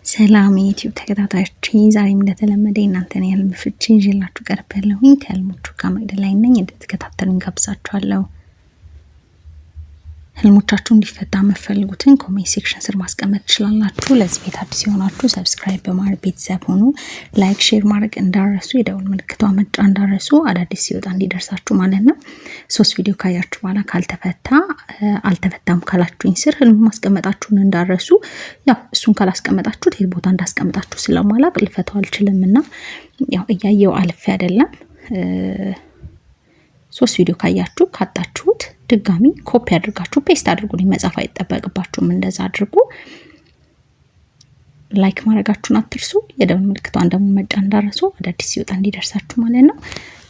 ሰላም የዩቲዩብ ተከታታዮች ዛሬም እንደተለመደ እናንተን ያህልም ፍቺ ይዤላችሁ ቀርቤያለሁኝ። ከህልሞቹ ጋር መቅደላይ ነኝ። እንድትከታተሉኝ ጋብዛችኋለሁ። ህልሞቻችሁ እንዲፈታ የምትፈልጉትን ኮሜንት ሴክሽን ስር ማስቀመጥ ትችላላችሁ። ለዚህ ቤት አዲስ የሆናችሁ ሰብስክራይብ በማድረግ ቤተሰብ ሁኑ። ላይክ ሼር ማድረግ እንዳረሱ፣ የደውል ምልክቷ መጫን እንዳረሱ፣ አዳዲስ ሲወጣ እንዲደርሳችሁ ማለት ነው። 3 ቪዲዮ ካያችሁ በኋላ አልተፈታም ካላችሁኝ ስር ህልም ማስቀመጣችሁን እንዳረሱ። ያው እሱን ካላስቀመጣችሁት የት ቦታ እንዳስቀመጣችሁ ስለማላቅ ልፈታው አልችልምና ያው እያየው አልፌ አይደለም 3 ቪዲዮ ካያችሁ ካጣችሁት ድጋሚ ኮፒ አድርጋችሁ ፔስት አድርጉልኝ። መጻፍ አይጠበቅባችሁም። እንደዛ አድርጉ። ላይክ ማድረጋችሁን አትርሱ። የደወል ምልክቷን ደግሞ መጫን እንዳረሱ አዳዲስ ሲወጣ እንዲደርሳችሁ ማለት ነው።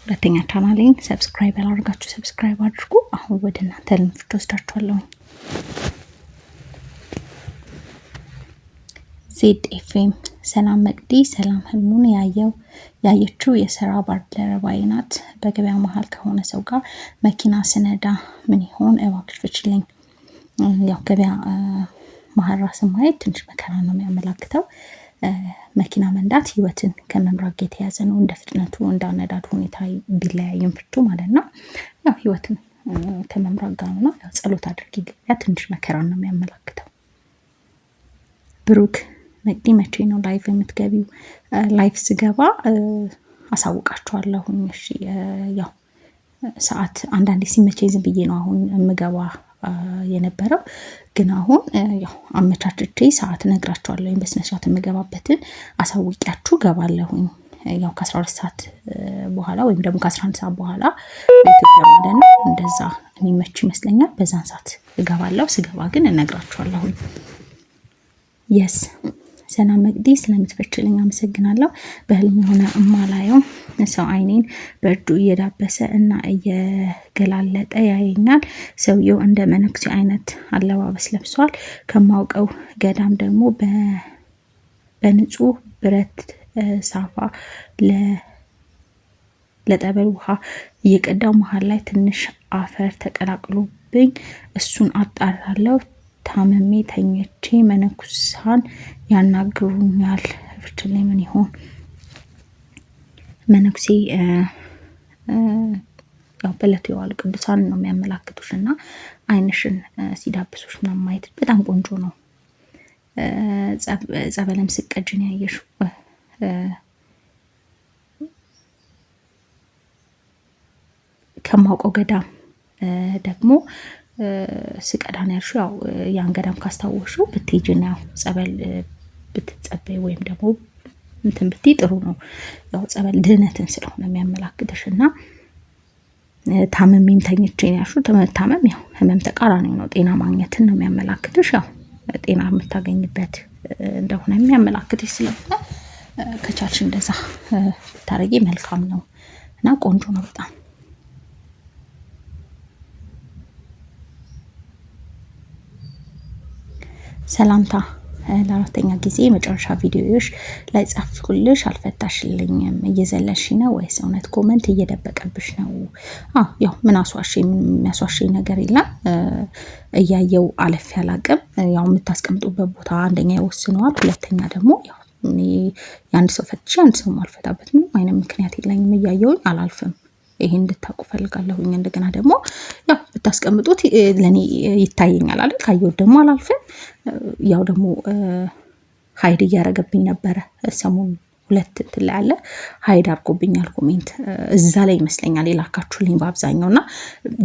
ሁለተኛ ቻናሌን ሰብስክራይብ ያላደረጋችሁ ሰብስክራይብ አድርጉ። አሁን ወደ እናንተ ህልም ፍቺ ወስዳችኋለሁ። ዜድ ኤፍኤም ሰላም መቅዲ ሰላም። ህልሙን ያየችው የስራ ባልደረባዬ ናት። በገበያ መሀል ከሆነ ሰው ጋር መኪና ስነዳ ምን ይሆን እባክሽ ፍቺልኝ። ያው ገበያ መሀል ራስን ማየት ትንሽ መከራ ነው የሚያመላክተው። መኪና መንዳት ህይወትን ከመምራት ጋር የተያዘ ነው። እንደ ፍጥነቱ እንደ አነዳዱ ሁኔታ ቢለያይም ፍቹ ማለት ነው። ያው ህይወትን ከመምራት ጋር ነው። ያው ጸሎት አድርጊ። ገበያ ትንሽ መከራ ነው የሚያመላክተው። ብሩክ መቅዲ መቼ ነው ላይቭ የምትገቢው? ላይቭ ስገባ አሳውቃችኋለሁ። እሺ ያው ሰዓት አንዳንዴ ሲመቸኝ ዝም ብዬ ነው አሁን የምገባ የነበረው። ግን አሁን ያው አመቻችቼ ሰዓት እነግራችኋለሁ። በስነ ስርዓት የምገባበትን አሳውቂያችሁ ገባለሁኝ። ያው ከ12 ሰዓት በኋላ ወይም ደግሞ ከ11 ሰዓት በኋላ በኢትዮጵያ ማለት ነው። እንደዛ የሚመች ይመስለኛል። በዛን ሰዓት እገባለሁ። ስገባ ግን እነግራችኋለሁኝ። የስ ሰላም መቅዲ ስለምትፈችልኝ አመሰግናለሁ። በህልም የሆነ እማላየው ሰው አይኔን በእጁ እየዳበሰ እና እየገላለጠ ያየኛል። ሰውየው እንደ መነኩሴ አይነት አለባበስ ለብሷል። ከማውቀው ገዳም ደግሞ በንጹህ ብረት ሳፋ ለጠበል ውሃ እየቀዳው መሀል ላይ ትንሽ አፈር ተቀላቅሎብኝ እሱን አጣራለሁ። ታመሜ ተኝቼ መነኩሳን ያናግሩኛል። ፍቺልኝ ምን ይሆን? መነኩሴ ያው በዕለቱ የዋሉ ቅዱሳን ነው የሚያመላክቱሽና አይንሽን ሲዳብሱሽ ምናምን ማየት በጣም ቆንጆ ነው። ጸበለም ስቀጅን ያየሽ ከማውቀው ገዳም ደግሞ ስቀዳን ያልሽው ያው ያን ገዳም ካስታወሹ ብትሄጂና ጸበል ብትጸበይ ወይም ደግሞ እንትን ብትይ ጥሩ ነው። ያው ጸበል ድህነትን ስለሆነ የሚያመላክትሽና ታመሜም ተኝቼን ያልሽው ተመታመም ያው ህመም ተቃራኒ ነው። ጤና ማግኘትን ነው የሚያመላክትሽ። ያው ጤና የምታገኝበት እንደሆነ የሚያመላክትሽ ስለሆነ ከቻልሽ እንደዛ ብታረጊ መልካም ነው እና ቆንጆ ነው በጣም። ሰላምታ ለአራተኛ ጊዜ መጨረሻ ቪዲዮዎች ላይ ጻፍኩልሽ አልፈታሽልኝም። እየዘለሽ ነው ወይስ እውነት ኮመንት እየደበቀብሽ ነው? ያው ምን አስዋሽኝ? የሚያስዋሽኝ ነገር የለም። እያየው አለፍ ያላቅም ያው የምታስቀምጡበት ቦታ አንደኛ ይወስነዋል። ሁለተኛ ደግሞ ያው የአንድ ሰው ፈትሽ አንድ ሰው ማልፈታበት ምንም አይነት ምክንያት የለኝም። እያየውኝ አላልፍም። ይሄን እንድታውቁ ፈልጋለሁኝ። እንደገና ደግሞ ያው ብታስቀምጡት ለኔ ይታየኛል አይደል? ካየው ደግሞ አላልፍም። ያው ደግሞ ሃይድ እያረገብኝ ነበረ ሰሞኑን 2 እንትን ላይ አለ ሃይድ አርጎብኛል። ኮሜንት እዛ ላይ ይመስለኛል የላካችሁልኝ በአብዛኛውና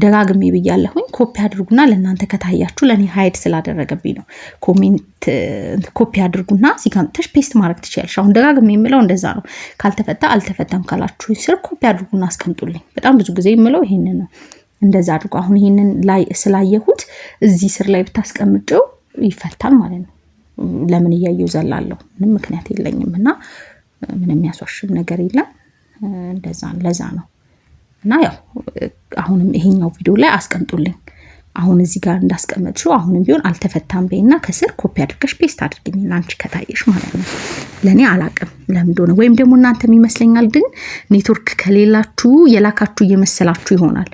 ደጋግሜ ብያለሁኝ። ኮፒ አድርጉና ለእናንተ ከታያችሁ ለኔ ሃይድ ስላደረገብኝ ነው። ኮሜንት ኮፒ አድርጉና እዚህ ጋር መጥተሽ ፔስት ማድረግ ትችያለሽ። አሁን ደጋግሜ የምለው እንደዛ ነው። ካልተፈታ አልተፈታም ካላችሁ ስር ኮፒ አድርጉና አስቀምጡልኝ። በጣም ብዙ ጊዜ የምለው ይሄንን ነው። እንደዛ አድርጉ። አሁን ይሄንን ላይ ስላየሁት እዚህ ስር ላይ ብታስቀምጪው ይፈታል ማለት ነው። ለምን እያየው ዘላለሁ? ምንም ምክንያት የለኝም እና ምንም ያስዋሽም ነገር የለም። ለዛ ነው እና ያው አሁንም ይሄኛው ቪዲዮ ላይ አስቀምጡልኝ። አሁን እዚህ ጋር እንዳስቀመጥሽው አሁንም ቢሆን አልተፈታም በይና ከስር ኮፒ አድርገሽ ፔስት አድርግኝ ላንቺ ከታየሽ ማለት ነው። ለኔ አላቅም ለምን እንደሆነ ወይም ደግሞ እናንተም ይመስለኛል ግን ኔትወርክ ከሌላችሁ የላካችሁ እየመሰላችሁ ይሆናል።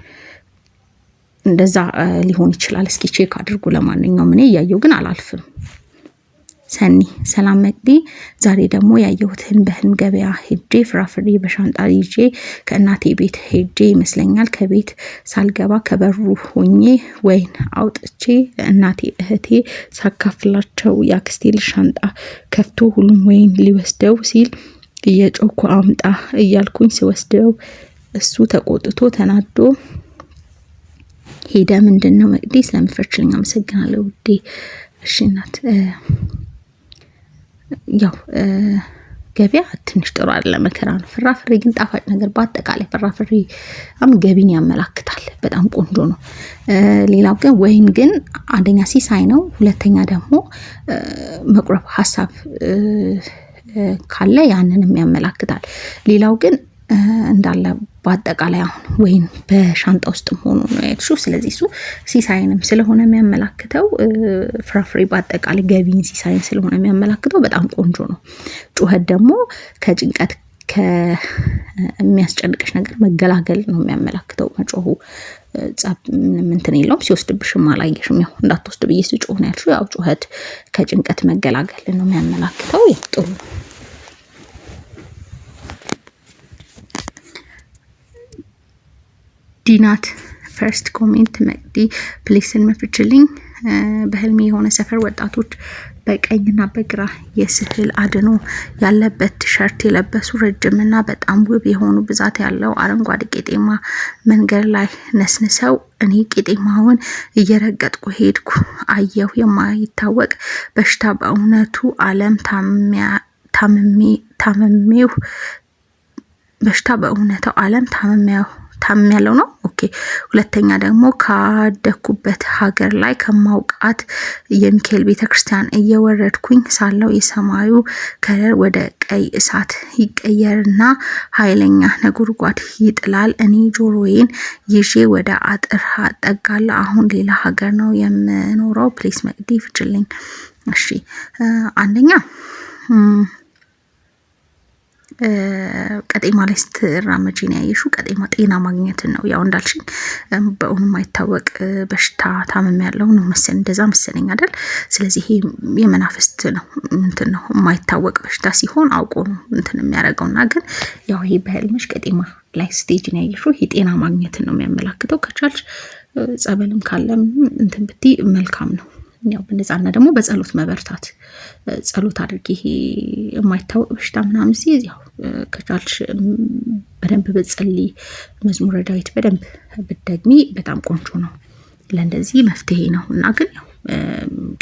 እንደዛ ሊሆን ይችላል። እስኪ ቼክ አድርጉ። ለማንኛውም እኔ እያየው ግን አላልፍም። ሰኒ ሰላም መቅዲ፣ ዛሬ ደግሞ ያየሁትን በህልም ገበያ ሄጄ ፍራፍሬ በሻንጣ ይዤ ከእናቴ ቤት ሄጄ ይመስለኛል ከቤት ሳልገባ ከበሩ ሆኜ ወይን አውጥቼ ለእናቴ እህቴ ሳካፍላቸው የአክስቴ ልጅ ሻንጣ ከፍቶ ሁሉም ወይን ሊወስደው ሲል እየጮኩ አምጣ እያልኩኝ ስወስደው እሱ ተቆጥቶ ተናዶ ሄደ። ምንድነው መቅዲ ስለምፈችልኝ አመሰግናለሁ ውዴ። እሺ እናት ያው ገበያ ትንሽ ጥሩ አይደለም፣ መከራ ነው። ፍራፍሬ ግን ጣፋጭ ነገር በአጠቃላይ ፍራፍሬ ገቢን ያመላክታል። በጣም ቆንጆ ነው። ሌላው ግን ወይን ግን አንደኛ ሲሳይ ነው፣ ሁለተኛ ደግሞ መቁረብ ሀሳብ ካለ ያንንም ያመላክታል። ሌላው ግን እንዳለ በአጠቃላይ አሁን ወይን በሻንጣ ውስጥ ሆኖ ነው ያልሽው። ስለዚህ እሱ ሲሳይንም ስለሆነ የሚያመላክተው ፍራፍሬ በአጠቃላይ ገቢን ሲሳይን ስለሆነ የሚያመላክተው በጣም ቆንጆ ነው። ጩኸት ደግሞ ከጭንቀት ከሚያስጨንቅሽ ነገር መገላገል ነው የሚያመላክተው። መጮሁ ጸብ ምንትን የለውም። ሲወስድብሽም አላየሽም። ያው እንዳትወስድ ብዬ ስጮህ ነው ያልሽው። ያው ጩኸት ከጭንቀት መገላገል ነው የሚያመላክተው። ጥሩ ነው። ዲናት ፈርስት ኮሜንት መቅዲ ፕሌስን መፍችልኝ። በህልሜ የሆነ ሰፈር ወጣቶች በቀኝና በግራ የስዕል አድኖ ያለበት ቲሸርት የለበሱ ረጅምና በጣም ውብ የሆኑ ብዛት ያለው አረንጓዴ ቄጤማ መንገድ ላይ ነስንሰው እኔ ቄጤማውን እየረገጥኩ ሄድኩ። አየሁ የማይታወቅ በሽታ በእውነቱ ዓለም ታመሜው በሽታ በእውነታው ዓለም ታመም ያለው ነው። ኦኬ። ሁለተኛ ደግሞ ካደኩበት ሀገር ላይ ከማውቃት የሚካኤል ቤተክርስቲያን እየወረድኩኝ ሳለው የሰማዩ ከለር ወደ ቀይ እሳት ይቀየርና ኃይለኛ ነጎድጓድ ይጥላል። እኔ ጆሮዬን ይዤ ወደ አጥር አጠጋለሁ። አሁን ሌላ ሀገር ነው የምኖረው። ፕሌስ መቅዲ ፍችልኝ። እሺ አንደኛ ቀጤማ ላይ ስትራመጂ ነው ያየሽው። ቀጤማ ጤና ማግኘትን ነው። ያው እንዳልሽኝ በእውኑ የማይታወቅ በሽታ ታመም ያለው ነው መሰለኝ፣ እንደዛ መሰለኝ አይደል? ስለዚህ ይሄ የመናፍስት ነው እንትን ነው። የማይታወቅ በሽታ ሲሆን አውቆ ነው እንትን የሚያደርገውና ግን ያው ይሄ በህልምሽ ቀጤማ ላይ ስቴጅ ነው ያየሽው። ይሄ ጤና ማግኘትን ነው የሚያመላክተው። ከቻልሽ ጸበልም ካለም እንትን ብትይ መልካም ነው። ያው በነዛና ደግሞ በጸሎት መበርታት፣ ጸሎት አድርጊ። ይሄ የማይታወቅ በሽታ ምናምን ሲይዝ ያው ከቻልሽ በደንብ ብትጸልይ፣ መዝሙረ ዳዊት በደንብ ብትደግሚ በጣም ቆንጆ ነው። ለእንደዚህ መፍትሄ ነው እና ግን ያው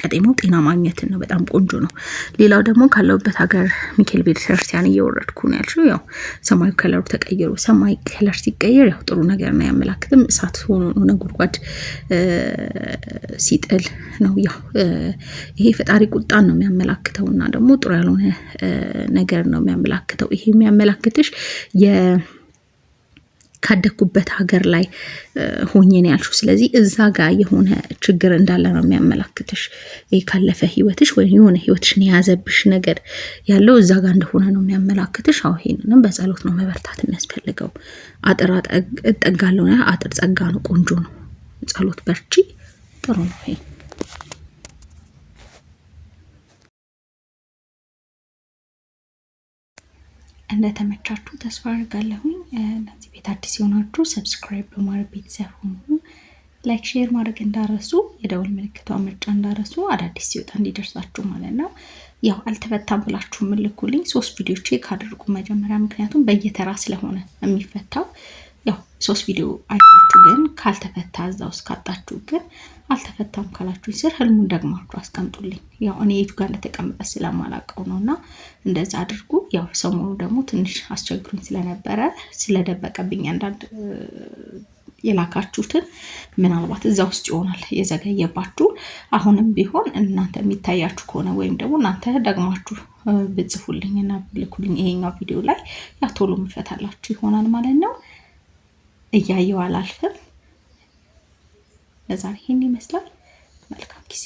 ቀጤማው ጤና ማግኘትን ነው። በጣም ቆንጆ ነው። ሌላው ደግሞ ካለውበት ሀገር ሚካኤል ቤተክርስቲያን እየወረድኩ ነው ያልሽው። ያው ሰማዩ ከለሩ ተቀይሮ፣ ሰማይ ከለር ሲቀየር ያው ጥሩ ነገር ነው ያመላክትም። እሳት ሆኖ ነው ነጎድጓድ ሲጥል ነው። ያው ይሄ ፈጣሪ ቁጣን ነው የሚያመላክተው እና ደግሞ ጥሩ ያልሆነ ነገር ነው የሚያመላክተው። ይሄ የሚያመላክትሽ ካደኩበት ሀገር ላይ ሆኜ ነው ያልሽው። ስለዚህ እዛ ጋር የሆነ ችግር እንዳለ ነው የሚያመላክትሽ። ይሄ ካለፈ ህይወትሽ ወይ የሆነ ህይወትሽን የያዘብሽ ነገር ያለው እዛ ጋር እንደሆነ ነው የሚያመላክትሽ። አዎ ይሄንንም በጸሎት ነው መበርታት የሚያስፈልገው። አጥር እጠጋለሁ ነው። አጥር ጸጋ ነው፣ ቆንጆ ነው። ጸሎት በርቺ፣ ጥሩ ነው ይሄ። እንደተመቻችሁ ተስፋ አድርጋለሁኝ። ለዚህ ቤት አዲስ የሆናችሁ ሰብስክራይብ በማድረግ ቤተሰብ ሁኑ። ላይክ ሼር ማድረግ እንዳረሱ፣ የደውል ምልክቷን ምርጫ እንዳረሱ፣ አዳዲስ ሲወጣ እንዲደርሳችሁ ማለት ነው። ያው አልተፈታም ብላችሁ ምልኩልኝ 3 ቪዲዮ ቼክ አድርጉ መጀመሪያ፣ ምክንያቱም በየተራ ስለሆነ የሚፈታው። ያው 3 ቪዲዮ አይታችሁ ግን ካልተፈታ እዛው እስካጣችሁ ግን አልተፈታም ካላችሁ ስር ህልሙን ደግማችሁ አስቀምጡልኝ። ያው እኔ የቱ ጋር እንደተቀመጠ ስለማላውቀው ነውና እንደዛ አድርጉ። ያው ሰሞኑ ደግሞ ትንሽ አስቸግሩኝ ስለነበረ ስለደበቀብኝ አንዳንድ የላካችሁትን ምናልባት እዛ ውስጥ ይሆናል የዘገየባችሁ። አሁንም ቢሆን እናንተ የሚታያችሁ ከሆነ ወይም ደግሞ እናንተ ደግማችሁ ብጽፉልኝና ብልኩልኝ ይሄኛው ቪዲዮ ላይ ያ ቶሎ ምፈታላችሁ ይሆናል ማለት ነው። እያየው አላልፍም። ለዛሬ ይሄን ይመስላል። መልካም ጊዜ